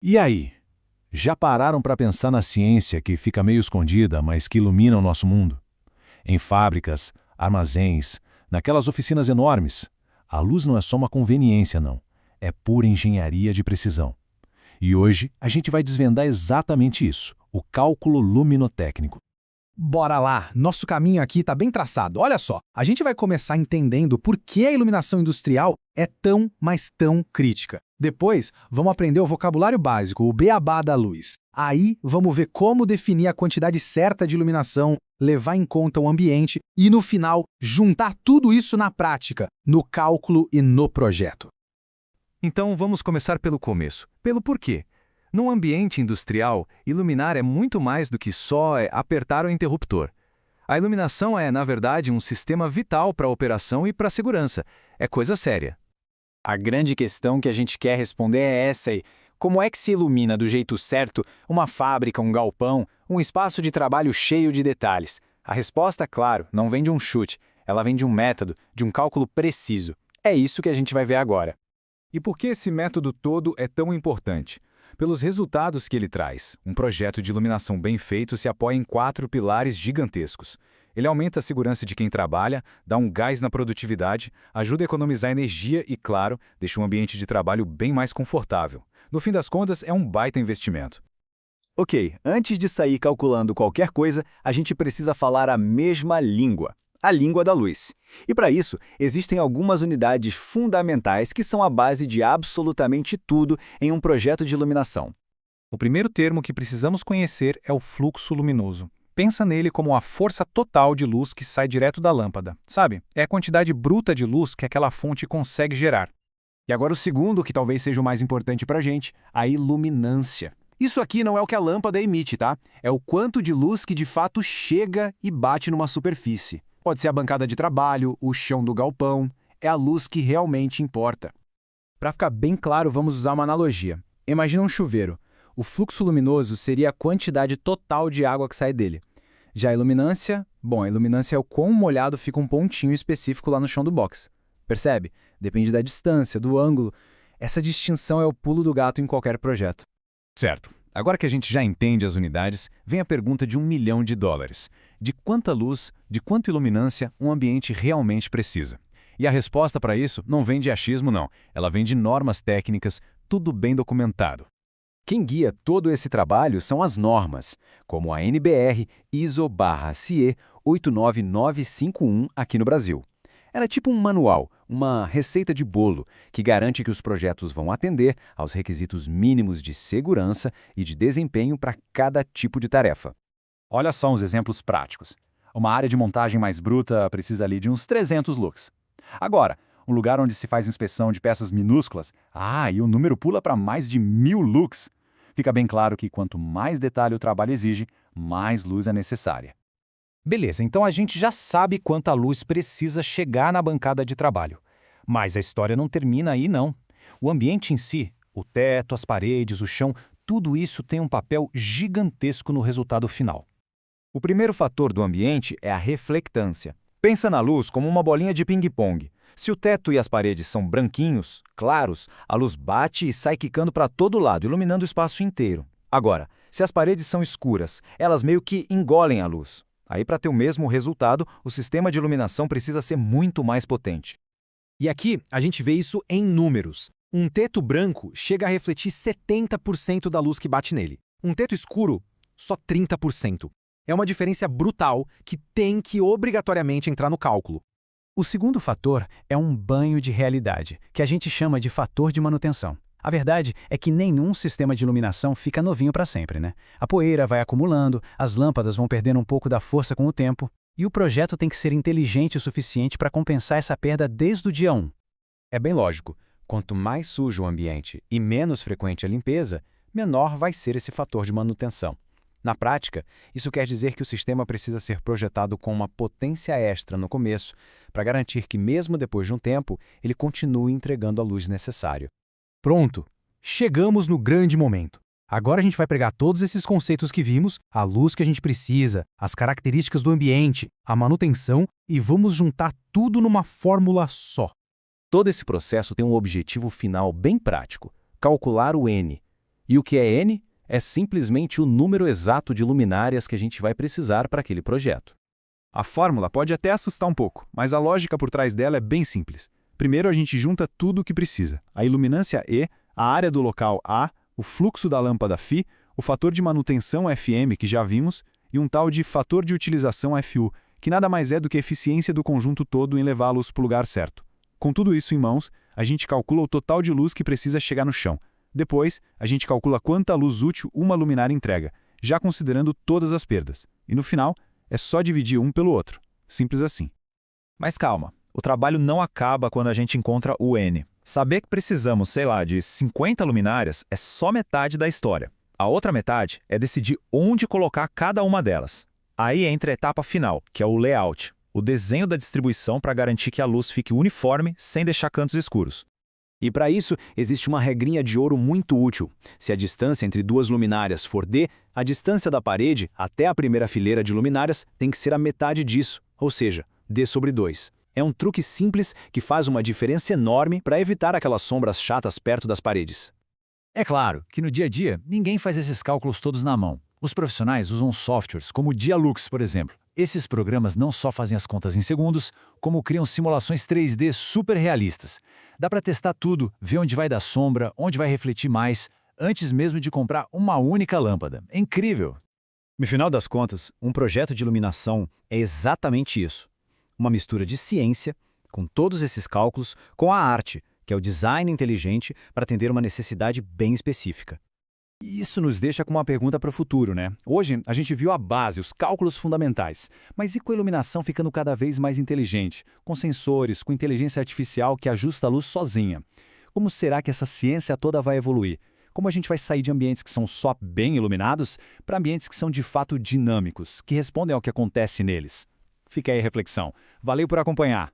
E aí? Já pararam para pensar na ciência que fica meio escondida, mas que ilumina o nosso mundo? Em fábricas, armazéns, naquelas oficinas enormes, a luz não é só uma conveniência, não. É pura engenharia de precisão. E hoje a gente vai desvendar exatamente isso, o cálculo luminotécnico. Bora lá, nosso caminho aqui está bem traçado. Olha só, a gente vai começar entendendo por que a iluminação industrial é tão, mas tão crítica. Depois, vamos aprender o vocabulário básico, o beabá da luz. Aí, vamos ver como definir a quantidade certa de iluminação, levar em conta o ambiente e, no final, juntar tudo isso na prática, no cálculo e no projeto. Então vamos começar pelo começo, pelo porquê. Num ambiente industrial, iluminar é muito mais do que só apertar o interruptor. A iluminação é, na verdade, um sistema vital para a operação e para a segurança. É coisa séria. A grande questão que a gente quer responder é essa aí. Como é que se ilumina do jeito certo uma fábrica, um galpão, um espaço de trabalho cheio de detalhes? A resposta, claro, não vem de um chute. Ela vem de um método, de um cálculo preciso. É isso que a gente vai ver agora. E por que esse método todo é tão importante? Pelos resultados que ele traz. Um projeto de iluminação bem feito se apoia em 4 pilares gigantescos. Ele aumenta a segurança de quem trabalha, dá um gás na produtividade, ajuda a economizar energia e, claro, deixa um ambiente de trabalho bem mais confortável. No fim das contas, é um baita investimento. Ok, antes de sair calculando qualquer coisa, a gente precisa falar a mesma língua. A língua da luz. E para isso, existem algumas unidades fundamentais que são a base de absolutamente tudo em um projeto de iluminação. O primeiro termo que precisamos conhecer é o fluxo luminoso. Pensa nele como a força total de luz que sai direto da lâmpada. Sabe? É a quantidade bruta de luz que aquela fonte consegue gerar. E agora o segundo, que talvez seja o mais importante para a gente, a iluminância. Isso aqui não é o que a lâmpada emite, tá? É o quanto de luz que de fato chega e bate numa superfície. Pode ser a bancada de trabalho, o chão do galpão. É a luz que realmente importa. Para ficar bem claro, vamos usar uma analogia. Imagina um chuveiro. O fluxo luminoso seria a quantidade total de água que sai dele. Já a iluminância é o quão molhado fica um pontinho específico lá no chão do box. Percebe? Depende da distância, do ângulo. Essa distinção é o pulo do gato em qualquer projeto. Certo. Agora que a gente já entende as unidades, vem a pergunta de $1 milhão. De quanta luz, de quanta iluminância um ambiente realmente precisa? E a resposta para isso não vem de achismo, não. Ela vem de normas técnicas, tudo bem documentado. Quem guia todo esse trabalho são as normas, como a NBR ISO/CE 89951 aqui no Brasil. Ela é tipo um manual, uma receita de bolo, que garante que os projetos vão atender aos requisitos mínimos de segurança e de desempenho para cada tipo de tarefa. Olha só uns exemplos práticos. Uma área de montagem mais bruta precisa ali de uns 300 lux. Agora, um lugar onde se faz inspeção de peças minúsculas, e o número pula para mais de 1000 lux. Fica bem claro que quanto mais detalhe o trabalho exige, mais luz é necessária. Beleza, então a gente já sabe quanta luz precisa chegar na bancada de trabalho. Mas a história não termina aí, não. O ambiente em si, o teto, as paredes, o chão, tudo isso tem um papel gigantesco no resultado final. O primeiro fator do ambiente é a reflectância. Pensa na luz como uma bolinha de ping-pong. Se o teto e as paredes são branquinhos, claros, a luz bate e sai quicando para todo lado, iluminando o espaço inteiro. Agora, se as paredes são escuras, elas meio que engolem a luz. Aí, para ter o mesmo resultado, o sistema de iluminação precisa ser muito mais potente. E aqui, a gente vê isso em números. Um teto branco chega a refletir 70% da luz que bate nele. Um teto escuro, só 30%. É uma diferença brutal que tem que obrigatoriamente entrar no cálculo. O segundo fator é um banho de realidade, que a gente chama de fator de manutenção. A verdade é que nenhum sistema de iluminação fica novinho para sempre, né? A poeira vai acumulando, as lâmpadas vão perdendo um pouco da força com o tempo, e o projeto tem que ser inteligente o suficiente para compensar essa perda desde o dia 1. É bem lógico, quanto mais sujo o ambiente e menos frequente a limpeza, menor vai ser esse fator de manutenção. Na prática, isso quer dizer que o sistema precisa ser projetado com uma potência extra no começo, para garantir que mesmo depois de um tempo, ele continue entregando a luz necessária. Pronto! Chegamos no grande momento. Agora a gente vai pegar todos esses conceitos que vimos, a luz que a gente precisa, as características do ambiente, a manutenção e vamos juntar tudo numa fórmula só. Todo esse processo tem um objetivo final bem prático, calcular o N. E o que é N? É simplesmente o número exato de luminárias que a gente vai precisar para aquele projeto. A fórmula pode até assustar um pouco, mas a lógica por trás dela é bem simples. Primeiro a gente junta tudo o que precisa. A iluminância E, a área do local A, o fluxo da lâmpada φ, o fator de manutenção FM que já vimos, e um tal de fator de utilização FU, que nada mais é do que a eficiência do conjunto todo em levá-los para o lugar certo. Com tudo isso em mãos, a gente calcula o total de luz que precisa chegar no chão. Depois, a gente calcula quanta luz útil uma luminária entrega, já considerando todas as perdas. E no final, é só dividir um pelo outro. Simples assim. Mas calma, o trabalho não acaba quando a gente encontra o N. Saber que precisamos, sei lá, de 50 luminárias é só metade da história. A outra metade é decidir onde colocar cada uma delas. Aí entra a etapa final, que é o layout, o desenho da distribuição para garantir que a luz fique uniforme sem deixar cantos escuros. E para isso, existe uma regrinha de ouro muito útil. Se a distância entre duas luminárias for D, a distância da parede até a primeira fileira de luminárias tem que ser a metade disso, ou seja, D sobre 2. É um truque simples que faz uma diferença enorme para evitar aquelas sombras chatas perto das paredes. É claro que no dia a dia, ninguém faz esses cálculos todos na mão. Os profissionais usam softwares como o Dialux, por exemplo. Esses programas não só fazem as contas em segundos, como criam simulações 3D super realistas. Dá para testar tudo, ver onde vai dar sombra, onde vai refletir mais, antes mesmo de comprar uma única lâmpada. É incrível! No final das contas, um projeto de iluminação é exatamente isso. Uma mistura de ciência, com todos esses cálculos, com a arte, que é o design inteligente para atender uma necessidade bem específica. E isso nos deixa com uma pergunta para o futuro, né? Hoje, a gente viu a base, os cálculos fundamentais. Mas e com a iluminação ficando cada vez mais inteligente? Com sensores, com inteligência artificial que ajusta a luz sozinha. Como será que essa ciência toda vai evoluir? Como a gente vai sair de ambientes que são só bem iluminados para ambientes que são de fato dinâmicos, que respondem ao que acontece neles? Fica aí a reflexão. Valeu por acompanhar.